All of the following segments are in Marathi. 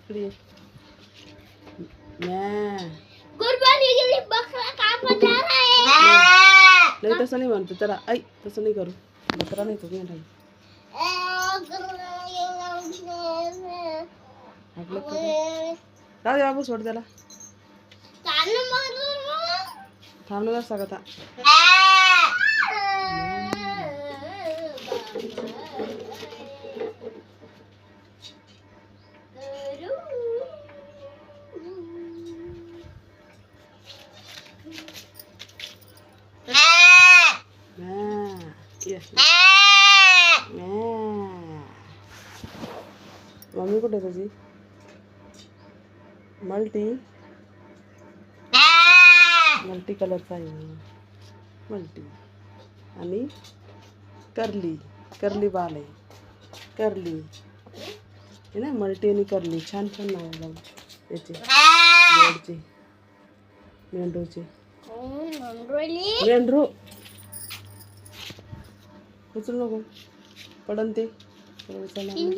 इकडे म्या. नाही तसं नाही म्हणतो त्याला. आई तसं नाही करू. बकरा नाही तो मेंढा. राहू दे बाबू, सोड त्याला. थांबलं का सांग आता. मम्मी कुठे तुझी? मल्टी कलरचा आहे. मल्टी आणि करली बाल आहे. करली हे ना, मल्टी आणि करली. छान छान नाव आहे याचे. बेडचे मेंढरूचे. मेंढरू उचलू नको, पडन ते. 3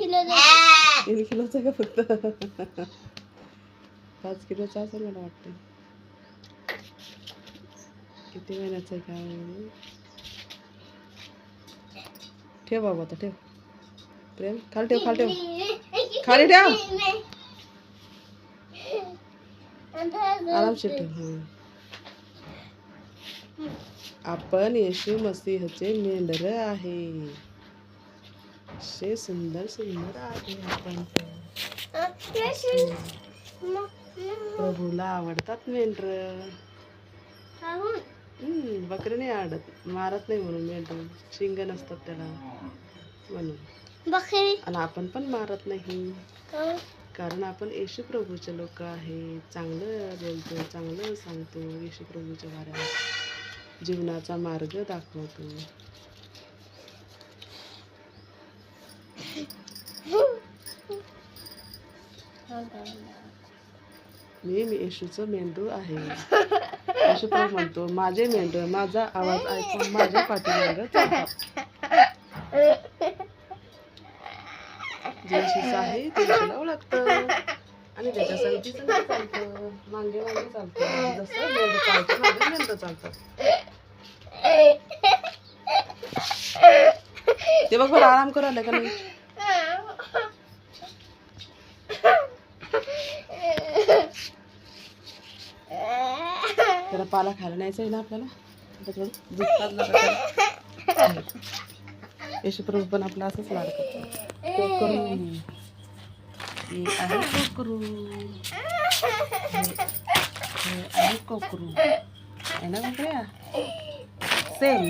किलोचा का फक्त? 5 किलोचा असेल मला वाटतं. किती महिन्याचा आहे काय? ठेव बाबा आता, ठेव. प्रेम खाली ठेव, खाली ठेव, खाली ठेव. आरामशीर ठेव. आपण येशू मसीहचे मेंढर आहे. असे सुंदर सुंदर आहे आपण. प्रभूला आवडतात मेंढर. बकरी नाही आवडत, मारत नाही म्हणून. मेंढर शिंग नसतात त्याला म्हणून. आणि आपण पण मारत नाही, कारण आपण येशू प्रभूचे लोक आहे. चांगलं बोलतो, चांगलं सांगतो येशू प्रभूच्या बाऱ्यात. जीवनाचा मार्ग दाखवतो. मी येशूचं मेंढरू आहे. येशू प्रभू म्हणतो, माझे मेंढर माझा आवाज ऐकून माझ्या पाठीमागे चालतात. जे येशूच आहे ते येशूला ओळखतं आणि त्याच्या संगती संगती चालतं. मागे मागे चालतं. जसं मेंढर चालतं, मागे मेंढर चालतात. ते बघ बरं, आराम करू आलं का नाही? त्याला पाला खायला न्यायचा आहे ना आपल्याला. येशू प्रभू पण आपला असंच लाड करतो. कोकरू आहे, कोकरू आहे, कोकरू आहे ना बकऱ्या. सेम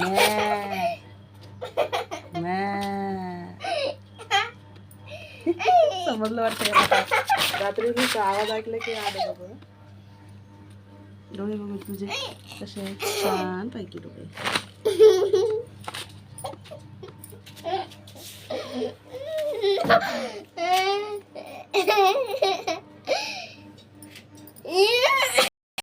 समजलं वाटतं. रात्री मी आवाज ऐकले की आले बाबा. डोळे बघ तुझे कसे आहेत, छान पैकी डोळे.